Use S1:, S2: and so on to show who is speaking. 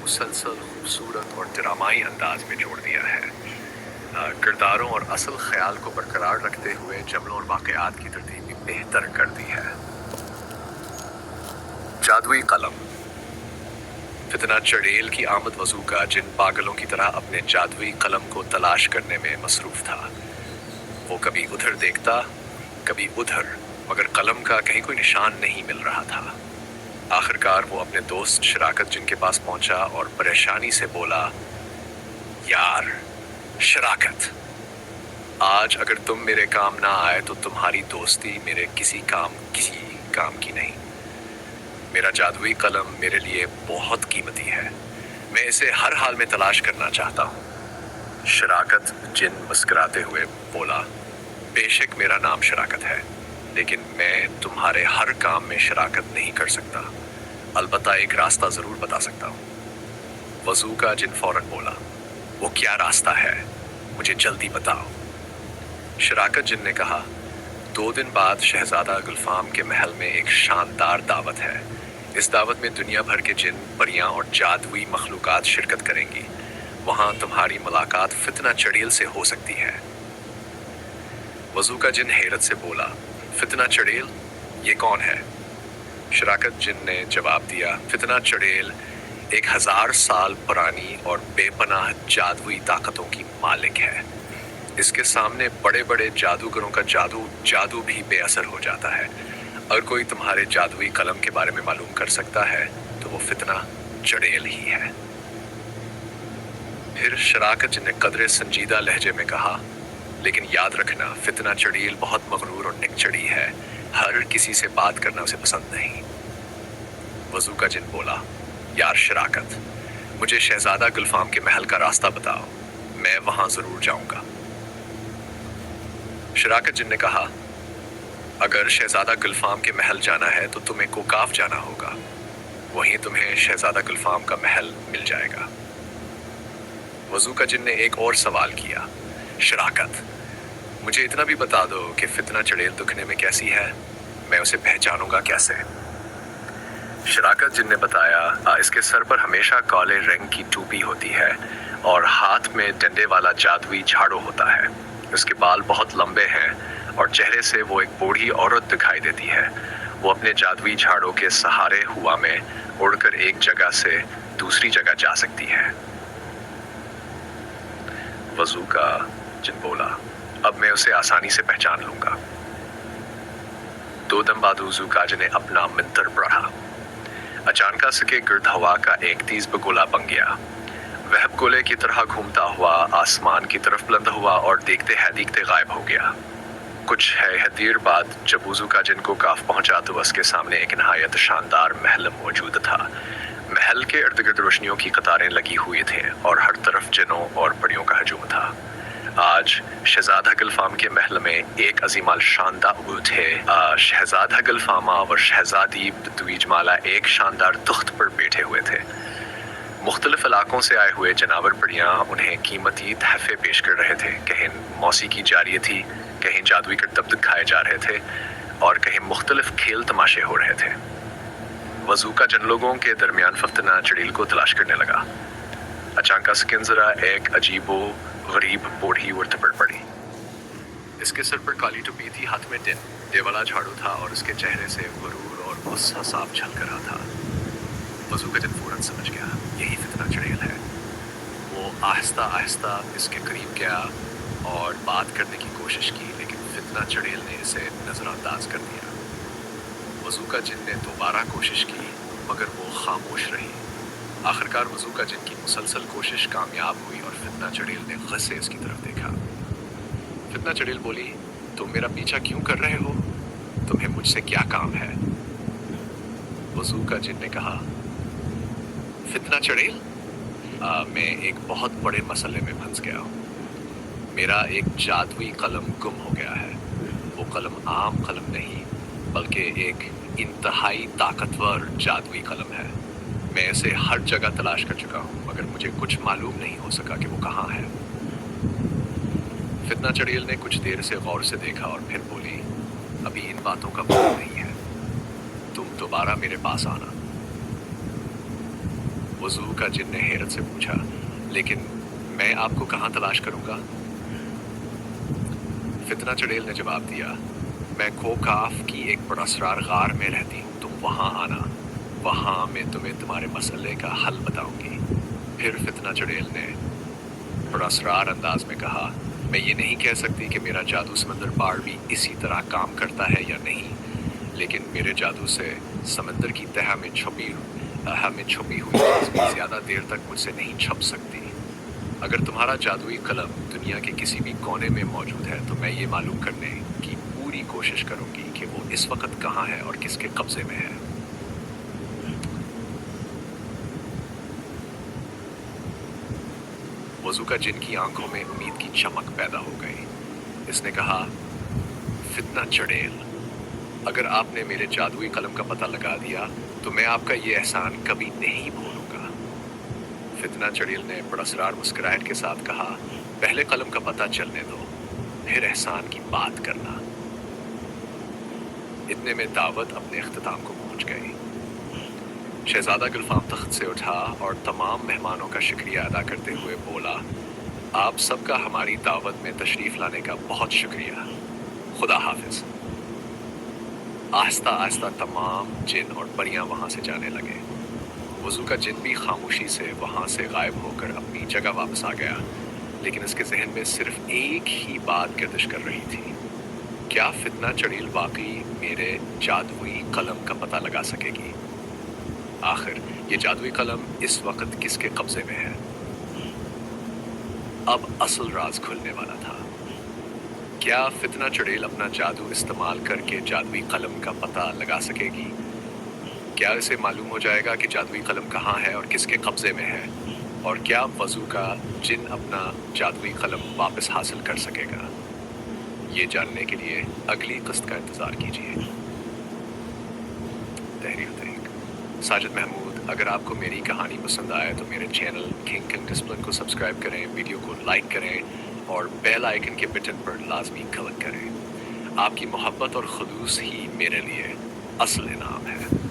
S1: मुसलसल खूबसूरत और ड्रामाई अंदाज में जोड़ दिया है। किरदारों और असल ख्याल को बरकरार रखते हुए जमलों और वाक़यात की तरतीब भी बेहतर कर दी है। जादुई कलम। फितना चड़ेल की आमद वजू का जिन पागलों की तरह अपने जादुई कलम को तलाश करने में मसरूफ था। वो कभी उधर देखता, कभी उधर, मगर कलम का कहीं कोई निशान नहीं मिल रहा था। आखिरकार वो अपने दोस्त शराकत जिनके पास पहुंचा और परेशानी से बोला, यार शराकत, आज अगर तुम मेरे काम ना आए तो तुम्हारी दोस्ती मेरे किसी काम की नहीं। मेरा जादुई कलम मेरे लिए बहुत कीमती है, मैं इसे हर हाल में तलाश करना चाहता हूँ। शराकत जिन मुस्कुराते हुए बोला, बेशक मेरा नाम शराकत है, लेकिन मैं तुम्हारे हर काम में शराकत नहीं कर सकता। अलबत्ता एक रास्ता जरूर बता सकता हूँ। वजू का जिन फौरन बोला, वो क्या रास्ता है, मुझे जल्दी बताओ। शराकत जिन ने कहा, 2 दिन बाद शहजादा गुलफाम के महल में एक शानदार दावत है। इस दावत में दुनिया भर के जिन, परियां और जादुई मखलूकात शिरकत करेंगी। वहां तुम्हारी मुलाकात फितना चड़ेल से हो सकती है। वजू का जिन हैरत से बोला, फितना चड़ेल, ये कौन है? शराकत जिन ने जवाब दिया, फितना चड़ेल 1000 साल पुरानी और बेपनाह जादुई ताकतों की मालिक है। इसके सामने बड़े बड़े जादूगरों का जादू भी बेअसर हो जाता है। अगर कोई तुम्हारे जादुई कलम के बारे में मालूम कर सकता है तो वो फितना चड़ेल ही है। फिर शराकत जिन ने कदरे संजीदा लहजे में कहा, लेकिन याद रखना, फितना चड़ेल बहुत मगरूर और निकचड़ी है, हर किसी से बात करना उसे पसंद नहीं। वजू का जिन बोला, यार शराकत, मुझे शहजादा गुलफाम के महल का रास्ता बताओ, मैं वहां जरूर जाऊंगा। शराकत जिन ने कहा, अगर शहजादा गुलफाम के महल जाना है तो तुम्हें कोकाफ जाना होगा, वहीं तुम्हें शहजादा गुलफाम का महल मिल जाएगा। वजू का जिन ने एक और सवाल किया, शराकत, मुझे इतना भी बता दो कि फितना चड़ेल दिखने में कैसी है, मैं उसे पहचानूंगा कैसे? शराकत जिन ने बताया, इसके सर पर हमेशा काले रंग की टोपी होती है और हाथ में डंडे वाला जादुई झाड़ू होता है। उसके बाल बहुत लंबे हैं और चेहरे से वो एक बूढ़ी औरत दिखाई देती है। वो अपने जादुई झाड़ू के सहारे हवा में उड़कर एक जगह से दूसरी जगह जा सकती है। वजू का जिन बोला, अब मैं उसे आसानी से पहचान लूंगा। 2 दम बाद वजू का जिन ने अपना मंत्र पढ़ा। अचानक से गिर्द हवा का एक तेज बगोला बन गया। वह गोले की तरह घूमता हुआ आसमान की तरफ बुलंद हुआ और देखते गायब हो गया। कुछ है देर बाद जब वजू का जिन को काफ पहुंचा तो उसके सामने एक नहायत शानदार महल मौजूद था। महल के इर्द गिर्द रोशनियों की कतारें लगी हुई थे और हर तरफ जिनों और परियों का हजूम था। आज शहजादा गुलफाम के महल में एक अजीमाल शानदार थे। शहजादा गुलफामा और शहजादी द्विजमाला एक शानदार तख्त पर बैठे हुए थे। मुख्तलिफ इलाकों से आए हुए जनावर परियां उन्हें कीमती तहफे पेश कर रहे थे। कहीं मौसीकी जारी थी, कहीं जादुई करतब दिखाए जा रहे थे और कहीं मुख्तलिफ खेल तमाशे हो रहे थे। वजू का जिन लोगों के दरमियान फितना चड़ेल को तलाश करने लगा। अचानक जरा एक अजीबो गरीब बूढ़ी उड़ते पड़ी। इसके सर पर काली टोपी थी, हाथ में डंडे वाला झाड़ू था और उसके चेहरे से गुरूर और गुस्सा साफ झलक रहा था। वजू का जिन फौरन समझ गया, यही फितना चड़ेल है। वो आहिस्ता आहिस्ता इसके करीब गया और बात करने की कोशिश की, लेकिन फितना चड़ेल ने इसे नजरअंदाज कर दिया। वजू का जिन ने दोबारा कोशिश की, मगर वो खामोश रही। आखिरकार वजू का जिन की मुसलसल कोशिश कामयाब हुई और फितना चड़ेल ने गुस्से इसकी तरफ देखा। फितना चड़ेल बोली, तुम मेरा पीछा क्यों कर रहे हो? तुम्हें मुझसे क्या काम है? वजू का जिन ने कहा, फितना चड़ेल, मैं एक बहुत बड़े मसले में फंस गया हूँ। मेरा एक जादुई कलम गुम हो गया है। वो कलम आम कलम नहीं, बल्कि एक इंतहाई ताकतवर जादुई कलम है। मैं इसे हर जगह तलाश कर चुका हूँ, मगर मुझे कुछ मालूम नहीं हो सका कि वो कहाँ है। फितना चड़ेल ने कुछ देर से गौर से देखा और फिर बोली, अभी इन बातों का वक्त नहीं है, तुम दोबारा मेरे पास आना। वजू का जिन ने हैरत से पूछा, लेकिन मैं आपको कहाँ तलाश करूंगा? फितना चुड़ैल ने जवाब दिया, मैं खोकाफ की एक पुरस्कार गार में रहती हूँ, तुम वहाँ आना, वहाँ मैं तुम्हें तुम्हारे मसले का हल बताऊंगी। फिर फितना चुड़ैल ने पुरस्कार अंदाज में कहा, मैं ये नहीं कह सकती कि मेरा जादू समंदर पार भी इसी तरह काम करता है या नहीं, लेकिन मेरे जादू से समंदर की तह में छुपी हुई चीज भी ज्यादा देर तक मुझसे नहीं छुप सकती। अगर तुम्हारा जादुई कलम दुनिया के किसी भी कोने में मौजूद है तो मैं ये मालूम करने की पूरी कोशिश करूंगी कि वो इस वक्त कहाँ है और किसके कब्जे में है। वजू का जिन की आंखों में उम्मीद की चमक पैदा हो गई। इसने कहा, फितना चुड़ैल, अगर आपने मेरे जादुई कलम का पता लगा दिया तो मैं आपका ये एहसान कभी नहीं भूलूंगा। फितना चुड़ैल ने पुरस्कार मुस्कुराहट के साथ कहा, पहले कलम का पता चलने दो, फिर एहसान की बात करना। इतने में दावत अपने इख्तिताम को पहुंच गई। शहजादा गुलफाम तख्त से उठा और तमाम मेहमानों का शुक्रिया अदा करते हुए बोला, आप सबका हमारी दावत में तशरीफ लाने का बहुत शुक्रिया, खुदा हाफिज। आहिस्ता आहिस्ता तमाम जिन और परियां वहां से जाने लगे। वजू का जिन भी खामोशी से वहां से गायब होकर अपनी जगह वापस आ गया, लेकिन इसके जहन में सिर्फ एक ही बात गर्दिश कर रही थी, क्या फितना चुड़ैल वाकई मेरे जादुई कलम का पता लगा सकेगी? आखिर ये जादुई कलम इस वक्त किसके कब्जे में है? अब असल राज खुलने वाला था। क्या फितना चुड़ैल अपना जादू इस्तेमाल करके जादुई कलम का पता लगा सकेगी? क्या इसे मालूम हो जाएगा कि जादुई कलम कहाँ है और किसके कब्जे में है? और क्या वजू का जिन अपना जादुई कलम वापस हासिल कर सकेगा? ये जानने के लिए अगली किस्त का इंतजार कीजिए। तहरीर साजिद महमूद। अगर आपको मेरी कहानी पसंद आए तो मेरे चैनल किंग डिसिप्लिन को सब्सक्राइब करें, वीडियो को लाइक करें और बेल आइकन के बटन पर लाजमी क्लिक करें। आपकी मोहब्बत और खुलूस ही मेरे लिए असल इनाम है।